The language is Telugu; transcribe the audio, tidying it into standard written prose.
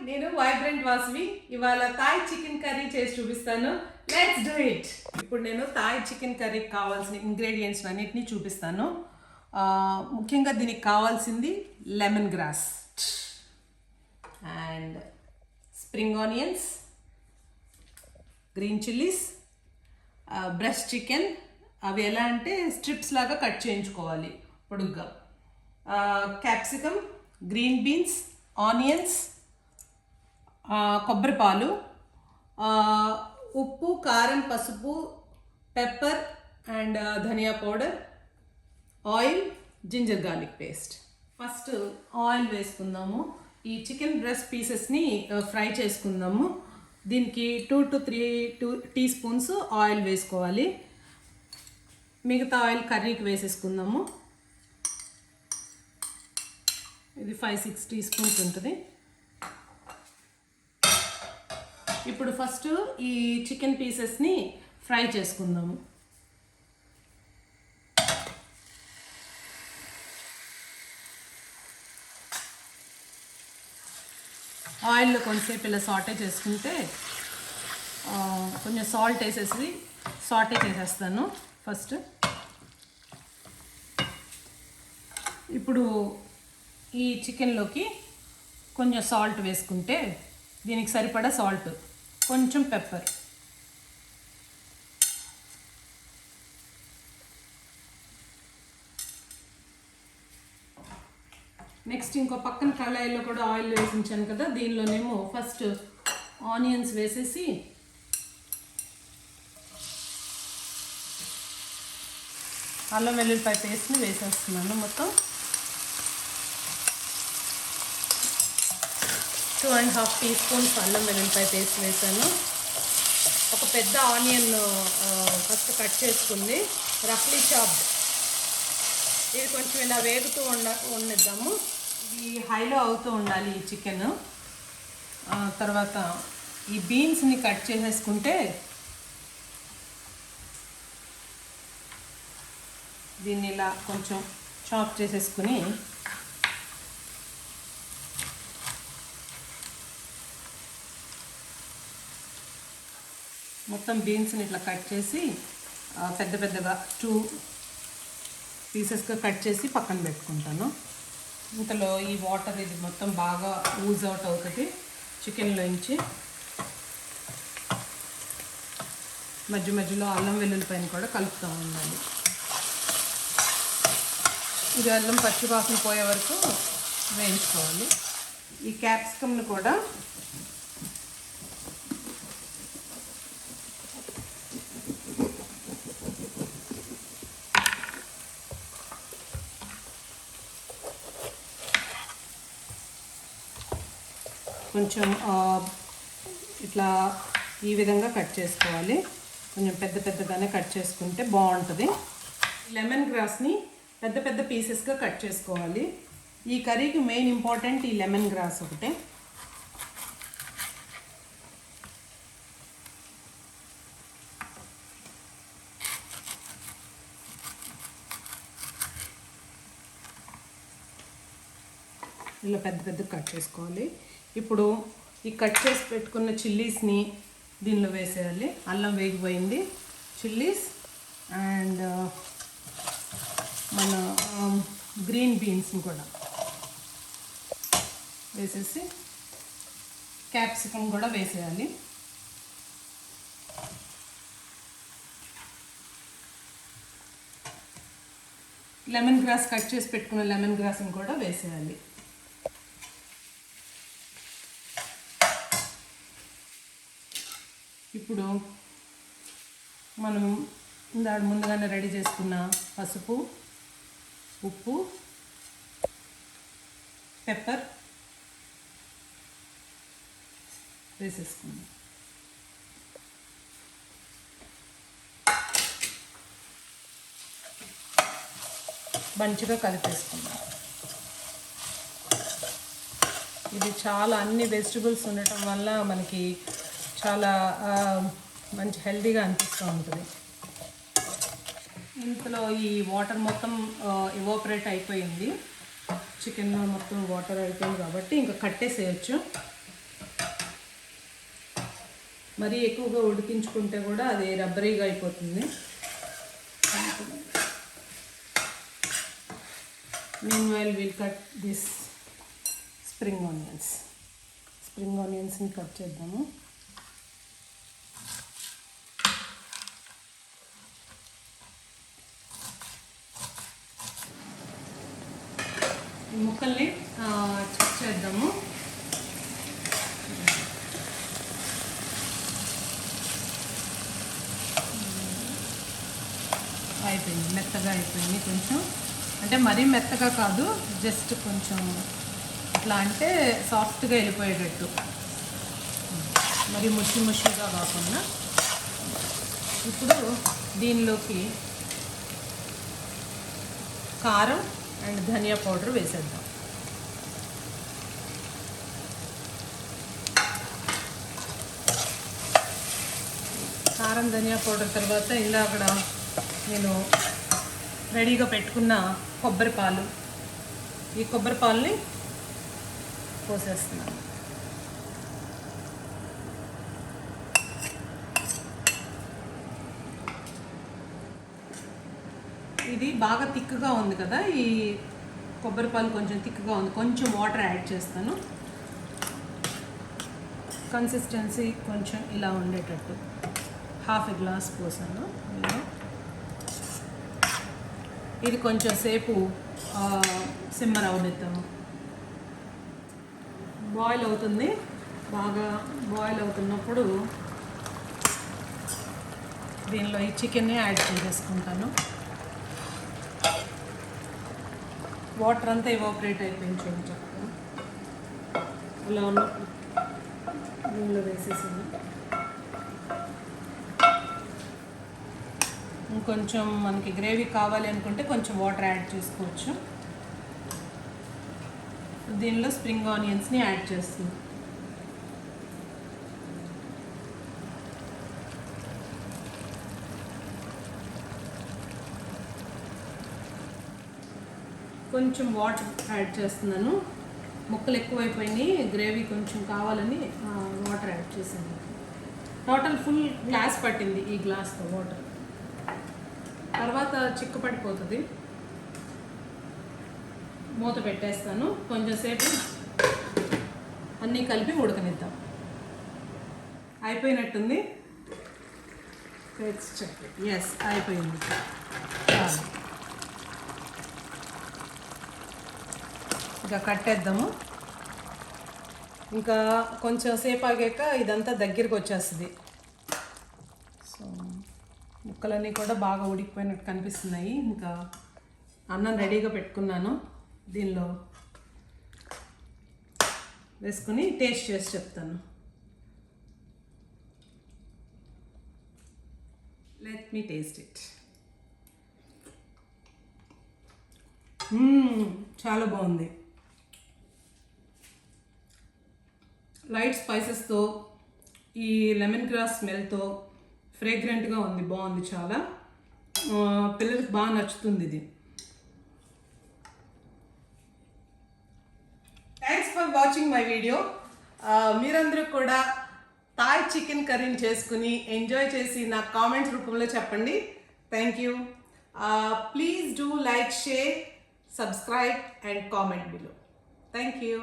నేను వైబ్రెంట్ వాసవి ఇవాళ థాయ్ చికెన్ కర్రీ చేసి చూపిస్తాను. Let's do it. ఇప్పుడు నేను థాయ్ చికెన్ కర్రీకి కావాల్సిన ఇంగ్రీడియంట్స్ అన్నిటినీ చూపిస్తాను. ముఖ్యంగా దీనికి కావాల్సింది lemon grass and spring onions, green chillies, breast chicken. అవి ఎలా అంటే స్ట్రిప్స్ లాగా కట్ చేయించుకోవాలి పొడుగ్గా. క్యాప్సికమ్, గ్రీన్ బీన్స్, ఆనియన్స్, కొబ్బరి పాలు, ఉప్పు, కారం, పసుపు, pepper and dhania powder, oil, ginger garlic paste. First oil వేసుకుందాము. ఈ చికెన్ బ్రెస్ట్ పీసెస్ని ఫ్రై చేసుకుందాము. దీనికి 2 to 3 టీ స్పూన్స్ ఆయిల్ వేసుకోవాలి. మిగతా ఆయిల్ కర్రీకి వేసేసుకుందాము. ఇది 5-6 టీ స్పూన్స్ ఉంటుంది. ఇప్పుడు ఫస్ట్ ఈ చికెన్ పీసెస్ని ఫ్రై చేసుకుందాము. ఆయిల్లో కొంచెంసేపు ఇలా సాటే చేసుకుంటే కొంచెం సాల్ట్ వేసేసి సాటే చేసేస్తాను ఫస్ట్. ఇప్పుడు ఈ చికెన్లోకి కొంచెం సాల్ట్ వేసుకుంటే దీనికి సరిపడా సాల్ట్, కొంచెం పెప్పర్, నెక్స్ట్ ఇంకో పక్కన కళాయిలో కూడా ఆయిల్ వేసి ఉంచాను కదా, దీనిలోనేమో ఫస్ట్ ఆనియన్స్ వేసేసి అల్లం వెల్లుల్లిపాయ పేస్ట్ని వేసేస్తున్నాను. మొత్తం 2.5 టీ స్పూన్స్ అల్లం వెల్లుల్లిపాయ పేస్ట్ వేసాను. ఒక పెద్ద ఆనియన్ ఫస్ట్ కట్ చేసుకుంది, రఫ్లీ చాప్డ్. ఇది కొంచెం ఇలా వేగుతూ వండిద్దాము. ఇది హైలో అవుతూ ఉండాలి ఈ చికెన్. తర్వాత ఈ బీన్స్ని కట్ చేసేసుకుంటే దీన్ని ఇలా కొంచెం చాప్ చేసేసుకుని మొత్తం బీన్స్ని ఇట్లా కట్ చేసి పెద్ద పెద్దగా 2 పీసెస్గా కట్ చేసి పక్కన పెట్టుకుంటాను. ఇంతలో ఈ వాటర్ ఇది మొత్తం బాగా ఊజ్ అవుట్ అవుతుంది చికెన్లోంచి. మధ్య మధ్యలో అల్లం వెల్లుల్లిపాయని కూడా కలుపుతూ ఉండాలి. ఇది అల్లం పచ్చివాసన పోయే వరకు వేయించుకోవాలి. ఈ క్యాప్సికమ్ని కూడా కొంచెం ఇట్లా ఈ విధంగా కట్ చేసుకోవాలి. కొంచెం పెద్ద పెద్దగానే కట్ చేసుకుంటే బాగుంటుంది. లెమన్ గ్రాస్ని పెద్ద పెద్ద పీసెస్గా కట్ చేసుకోవాలి. ఈ కర్రీకి మెయిన్ ఇంపార్టెంట్ ఈ లెమన్ గ్రాస్ ఒకటే. ఇలా పెద్ద పెద్ద కట్ చేసుకోవాలి. ఇప్పుడు ఈ కట్ చేసి పెట్టుకున్న చిల్లీస్ని దీనిలో వేసేయాలి. అల్లం వేగిపోయింది, చిల్లీస్ అండ్ మన గ్రీన్ బీన్స్ని కూడా వేసేసి క్యాప్సికమ్ కూడా వేసేయాలి. లెమన్ గ్రాస్ కట్ చేసి పెట్టుకున్న లెమన్ గ్రాస్ని కూడా వేసేయాలి. ఇప్పుడు మనం ముందుగానే రెడీ చేసుకున్న పసుపు, ఉప్పు, పెప్పర్ వేసేసుకుందాం. మంచిగా కలిపేసుకుందాం. ఇది చాలా అన్ని వెజిటబుల్స్ ఉండటం వల్ల మనకి చాలా మంచి హెల్తీగా అనిపిస్తూ ఉంటుంది. ఇందులో ఈ వాటర్ మొత్తం ఎవాపరేట్ అయిపోయింది. చికెన్లో మొత్తం వాటర్ అయిపోయింది కాబట్టి ఇంకా కట్టేసేయచ్చు. మరీ ఎక్కువగా ఉడికించుకుంటే కూడా అది రబ్బరీగా అయిపోతుంది. Meanwhile will cut this spring ఆనియన్స్ని కట్ చేద్దాము. ఈ ముక్కల్ని చెక్ చేద్దాము. అయిపోయింది, మెత్తగా అయిపోయింది కొంచెం. అంటే మరీ మెత్తగా కాదు, జస్ట్ కొంచెం ఎట్లా అంటే సాఫ్ట్గా వెళ్ళిపోయేటట్టు, మరి ముషిగా కాకుండా. ఇప్పుడు దీనిలోకి కారం అండ్ ధనియా పౌడర్ వేసేద్దాం. కారం ధనియా పౌడర్ తర్వాత అక్కడ నేను రెడీగా పెట్టుకున్న కొబ్బరి పాలు, ఈ కొబ్బరి పాలని పోసేస్తున్నాను. ఇది బాగా థిక్గా ఉంది కదా, ఈ కొబ్బరి పాలు కొంచెం థిక్గా ఉంది. కొంచెం వాటర్ యాడ్ చేస్తాను, కన్సిస్టెన్సీ కొంచెం ఇలా ఉండేటట్టు. హాఫ్ ఎ గ్లాస్ పోసాను. ఇది కొంచెం సేపు సిమ్మర్ అవనిద్దాము. బాయిల్ అవుతుంది. బాగా బాయిల్ అవుతున్నప్పుడు దీనిలో ఈ చికెన్ని యాడ్ చేసేసుకుంటాను. వాటర్ అంతా ఎవాపరేట్ అయిపోయింది చూడండి చక్కగా. అలా ఉన్నప్పుడు దీనిలో వేసేసాను. ఇంకొంచెం మనకి గ్రేవీ కావాలి అనుకుంటే కొంచెం వాటర్ యాడ్ చేసుకోవచ్చు. దీనిలో స్ప్రింగ్ ఆనియన్స్ని యాడ్ చేస్తుంది. కొంచెం వాటర్ యాడ్ చేస్తున్నాను. ముక్కలు ఎక్కువైపోయినాయి, గ్రేవీ కొంచెం కావాలని వాటర్ యాడ్ చేశాను. టోటల్ ఫుల్ గ్లాస్ పట్టింది ఈ గ్లాస్తో వాటర్. తర్వాత చిక్కపడిపోతుంది. మూత పెట్టేస్తాను. కొంచెం సేపు అన్నీ కలిపి ఉడకనిద్దాం. అయిపోయినట్టుంది. ఎస్, అయిపోయింది. ఇంకా కట్టేద్దాము. ఇంకా కొంచెం సేపు ఆగాక ఇదంతా దగ్గరికి వచ్చేస్తుంది. సో ముక్కలన్నీ కూడా బాగా ఉడికిపోయినట్టు కనిపిస్తున్నాయి. ఇంకా అన్నం రెడీగా పెట్టుకున్నాను. దీనిలో వేసుకుని టేస్ట్ చేసి చెప్తాను. Let me taste it. చాలా బాగుంది. లైట్ స్పైసెస్తో, ఈ లెమన్ గ్రాస్ స్మెల్తో ఫ్రేగ్రెంట్గా ఉంది. బాగుంది చాలా. పిల్లలకి బాగా నచ్చుతుంది ఇది. Thanks for watching my video. మీరందరూ కూడా థాయ్ చికెన్ కర్రీని చేసుకుని ఎంజాయ్ చేసి నాకు కామెంట్స్ రూపంలో చెప్పండి. Thank you. Please do like, share, subscribe and comment below. Thank you.